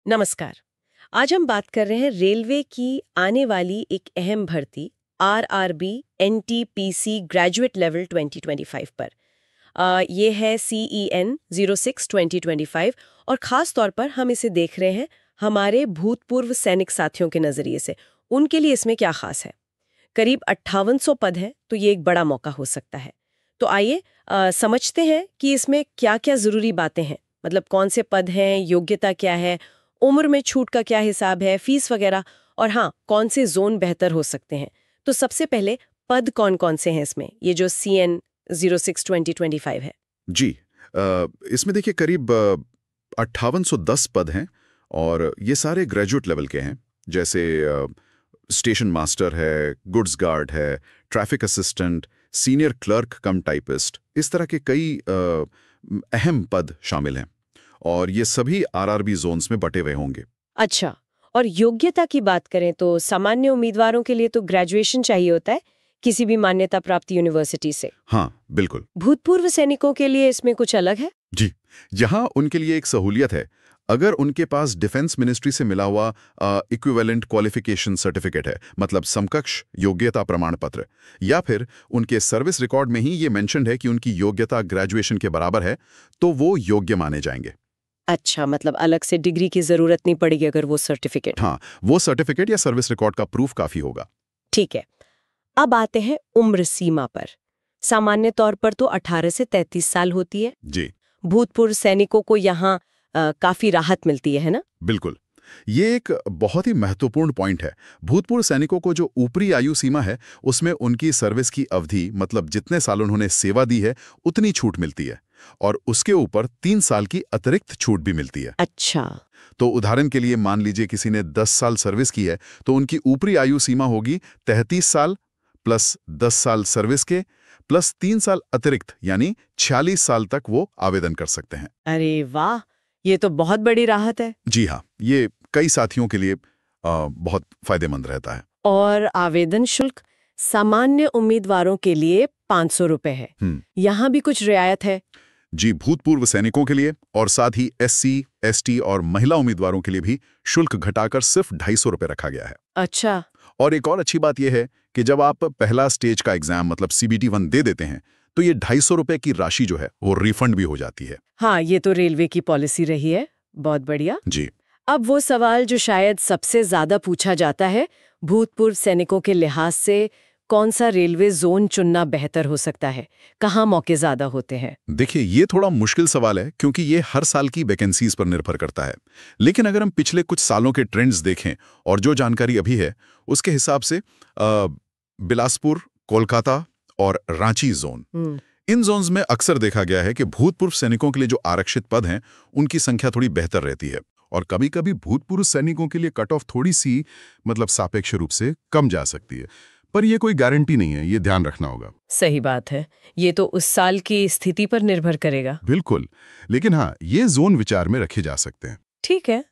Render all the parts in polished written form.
नमस्कार। आज हम बात कर रहे हैं रेलवे की आने वाली एक अहम भर्ती आरआरबी एनटीपीसी ग्रेजुएट लेवल 2025 पर। ये है CEN 06 2025 और ख़ास तौर पर हम इसे देख रहे हैं हमारे भूतपूर्व सैनिक साथियों के नज़रिए से। उनके लिए इसमें क्या खास है? करीब 5800 पद हैं, तो ये एक बड़ा मौका हो सकता है। तो आइए समझते हैं कि इसमें क्या-क्या ज़रूरी बातें हैं। मतलब कौन से पद हैं, योग्यता क्या है, उम्र में छूट का क्या हिसाब है, फीस वगैरह, और हाँ, कौन से जोन बेहतर हो सकते हैं। तो सबसे पहले पद कौन-कौन से हैं इसमें, ये जो CN 06 2025 है। जी। इसमें देखिए करीब 5810 पद हैं और ये सारे ग्रेजुएट लेवल के हैं। जैसे स्टेशन मास्टर है, गुड्स गार्ड है, ट्रैफिक असिस्टेंट, सीनियर क्लर्क कम टाइपिस्ट, इस तरह के कई अहम पद शामिल हैं और ये सभी आरआरबी जोन्स में बटे हुए होंगे। अच्छा, और योग्यता की बात करें तो सामान्य उम्मीदवारों के लिए तो ग्रेजुएशन चाहिए होता है, किसी भी मान्यता प्राप्त यूनिवर्सिटी से। हाँ, बिल्कुल। भूतपूर्व सैनिकों के लिए इसमें कुछ अलग है? जी, यहाँ उनके लिए एक सहूलियत है। अगर उनके पास डिफेंस मिनिस्ट्री से मिला हुआ इक्विवेलेंट क्वालिफिकेशन सर्टिफिकेट है, मतलब समकक्ष योग्यता प्रमाण पत्र, या फिर उनके सर्विस रिकॉर्ड में ही ये मेंशन्ड है कि उनकी योग्यता ग्रेजुएशन के बराबर है, तो वो योग्य माने जाएंगे। अच्छा, मतलब अलग से डिग्री की जरूरत नहीं पड़ेगी अगर वो सर्टिफिकेट। हाँ, वो सर्टिफिकेट या सर्विस रिकॉर्ड का प्रूफ काफी होगा। ठीक है। अब आते हैं उम्र सीमा पर। सामान्य तौर पर तो 18 से 33 साल होती है। जी, भूतपूर्व सैनिकों को यहाँ काफी राहत मिलती है ना? बिल्कुल। ये एक बहुत ही महत्वपूर्ण पॉइंट है। भूतपूर्व सैनिकों को जो ऊपरी आयु सीमा है, उसमें उनकी सर्विस की अवधि, मतलब जितने साल उन्होंने सेवा दी है, उतनी छूट मिलती है और उसके ऊपर 3 साल की अतिरिक्त छूट भी मिलती है। अच्छा। तो उदाहरण के लिए मान लीजिए किसी ने 10 साल सर्विस की है, तो उनकी ऊपरी आयु सीमा होगी 33 साल प्लस 10 साल सर्विस के प्लस 3 साल अतिरिक्त, यानी 46 साल तक वो आवेदन कर सकते हैं। अरे वाह, ये तो बहुत बड़ी राहत है। जी हाँ, ये कई साथियों के लिए बहुत फायदेमंद रहता है। और आवेदन शुल्क सामान्य उम्मीदवारों के लिए 500 रुपए है। यहाँ भी कुछ रियायत है? जी, भूतपूर्व सैनिकों के लिए और साथ ही SC, ST और महिला उम्मीदवारों के लिए भी शुल्क घटाकर सिर्फ 250 रुपए रखा गया है। अच्छा। और एक और अच्छी बात यह है कि जब आप पहला स्टेज का एग्जाम मतलब CBT 1 दे देते हैं, तो ये 250 रुपए की राशि जो है वो रिफंड भी हो जाती है। हाँ, ये तो रेलवे की पॉलिसी रही है। बहुत बढ़िया। जी, अब वो सवाल जो शायद सबसे ज्यादा पूछा जाता है, भूतपूर्व सैनिकों के लिहाज से कौन सा रेलवे जोन चुनना बेहतर हो सकता है, कहाँ मौके ज्यादा होते हैं? देखिए ये थोड़ा मुश्किल सवाल है क्योंकि ये हर साल की वैकेंसीज पर निर्भर करता है। लेकिन अगर हम पिछले कुछ सालों के ट्रेंड्स देखें और जो जानकारी अभी है, उसके हिसाब से बिलासपुर, कोलकाता और रांची जोन, इन जोन्स में अक्सर देखा गया है कि भूतपूर्व सैनिकों के लिए जो आरक्षित पद हैं, उनकी संख्या थोड़ी बेहतर रहती है और कभी-कभी भूतपूर्व सैनिकों के लिए कट ऑफ थोड़ी सी मतलब सापेक्ष रूप से कम जा सकती है, पर यह कोई गारंटी नहीं है, ये ध्यान रखना होगा। सही बात है, ये तो उस साल की स्थिति पर निर्भर करेगा। बिल्कुल, लेकिन हाँ, ये जोन विचार में रखे जा सकते हैं। ठीक है,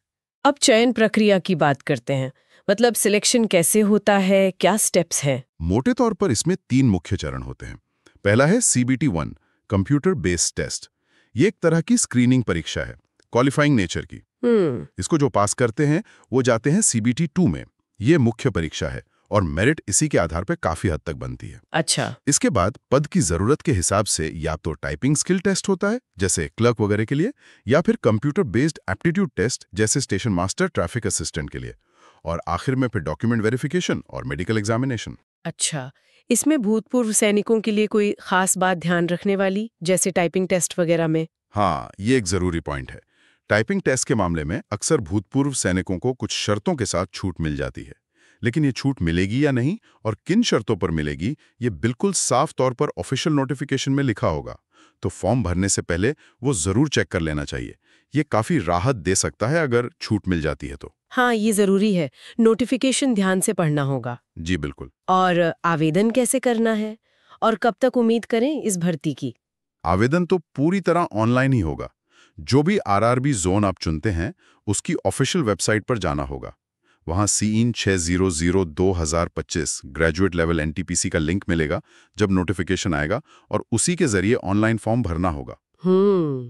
अब चयन प्रक्रिया की बात करते हैं। मतलब सिलेक्शन कैसे होता है, क्या स्टेप्स हैं? मोटे तौर पर इसमें 3 मुख्य चरण होते हैं। पहला है CBT 1, कंप्यूटर बेस्ड टेस्ट। ये एक तरह की स्क्रीनिंग परीक्षा है, क्वालिफाइंग नेचर की। इसको जो पास करते हैं वो जाते हैं CBT 2 में। ये मुख्य परीक्षा है और मेरिट इसी के आधार पर काफी हद तक बनती है। अच्छा। इसके बाद पद की जरूरत के हिसाब से या तो टाइपिंग स्किल टेस्ट होता है जैसे क्लर्क वगैरह के लिए, या फिर कंप्यूटर बेस्ड एप्टीट्यूड टेस्ट जैसे स्टेशन मास्टर, ट्रैफिक असिस्टेंट के लिए, और आखिर में फिर डॉक्यूमेंट वेरिफिकेशन और मेडिकल एग्जामिनेशन। अच्छा, इसमें भूतपूर्व सैनिकों के लिए कोई खास बात ध्यान रखने वाली, जैसे टाइपिंग टेस्ट वगैरह में? हाँ, ये एक जरूरी पॉइंट है। टाइपिंग टेस्ट के मामले में अक्सर भूतपूर्व सैनिकों को कुछ शर्तों के साथ छूट मिल जाती है, लेकिन ये छूट मिलेगी या नहीं और किन शर्तों पर मिलेगी, ये बिल्कुल साफ तौर पर ऑफिशियल नोटिफिकेशन में लिखा होगा। तो फॉर्म भरने से पहले वो जरूर चेक कर लेना चाहिए। ये काफी राहत दे सकता है अगर छूट मिल जाती है तो। हाँ, ये जरूरी है, नोटिफिकेशन ध्यान से पढ़ना होगा। जी बिल्कुल। और आवेदन कैसे करना है और कब तक उम्मीद करें इस भर्ती की? आवेदन तो पूरी तरह ऑनलाइन ही होगा। जो भी आरआरबी जोन आप चुनते हैं, उसकी ऑफिशियल वेबसाइट पर जाना होगा। वहां CEN 600-2025 ग्रेजुएट लेवल NTPC का लिंक मिलेगा जब नोटिफिकेशन आएगा, और उसी के जरिए ऑनलाइन फॉर्म भरना होगा।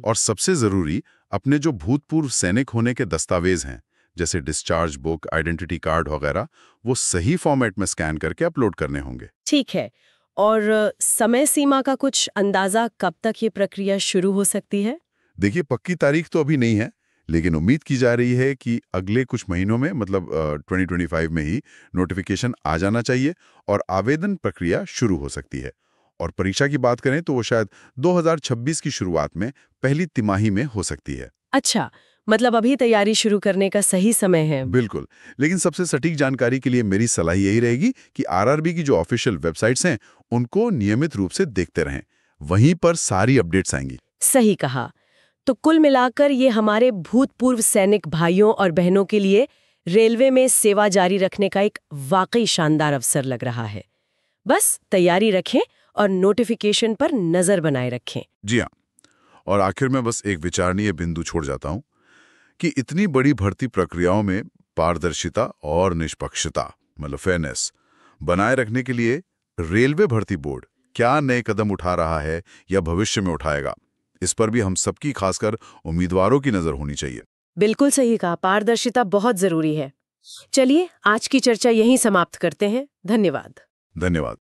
और सबसे जरूरी, अपने जो भूतपूर्व सैनिक होने के दस्तावेज हैं जैसे डिस्चार्ज बुक, आइडेंटिटी कार्ड वगैरह, वो सही फॉर्मेट में स्कैन करके अपलोड करने होंगे। ठीक है। और समय सीमा का कुछ अंदाजा कब तक ये प्रक्रिया शुरू हो सकती है? देखिए, पक्की तारीख तो अभी नहीं है, लेकिन उम्मीद की जा रही है कि अगले कुछ महीनों में, मतलब 2025 में ही नोटिफिकेशन आ जाना चाहिए और आवेदन प्रक्रिया शुरू हो सकती है। और परीक्षा की बात करें तो वो शायद 2026 की शुरुआत में, पहली तिमाही में हो सकती है। अच्छा, मतलब अभी तैयारी शुरू करने का सही समय है। बिल्कुल। लेकिन सबसे सटीक जानकारी के लिए मेरी सलाह यही रहेगी कि आरआरबी की जो ऑफिशियल वेबसाइट्स हैं, उनको नियमित रूप से देखते रहें। वहीं पर सारी अपडेट्स आएंगी। सही कहा। तो कुल मिलाकर ये हमारे भूतपूर्व सैनिक भाइयों और बहनों के लिए रेलवे में सेवा जारी रखने का एक वाकई शानदार अवसर लग रहा है। बस तैयारी रखें और नोटिफिकेशन पर नजर बनाए रखें। जी हाँ। और आखिर में बस एक विचारणीय बिंदु छोड़ जाता हूँ कि इतनी बड़ी भर्ती प्रक्रियाओं में पारदर्शिता और निष्पक्षता, मतलब फेयरनेस, बनाए रखने के लिए रेलवे भर्ती बोर्ड क्या नए कदम उठा रहा है या भविष्य में उठाएगा, इस पर भी हम सबकी, खासकर उम्मीदवारों की नजर होनी चाहिए। बिल्कुल सही कहा, पारदर्शिता बहुत जरूरी है। चलिए आज की चर्चा यहीं समाप्त करते हैं। धन्यवाद। धन्यवाद।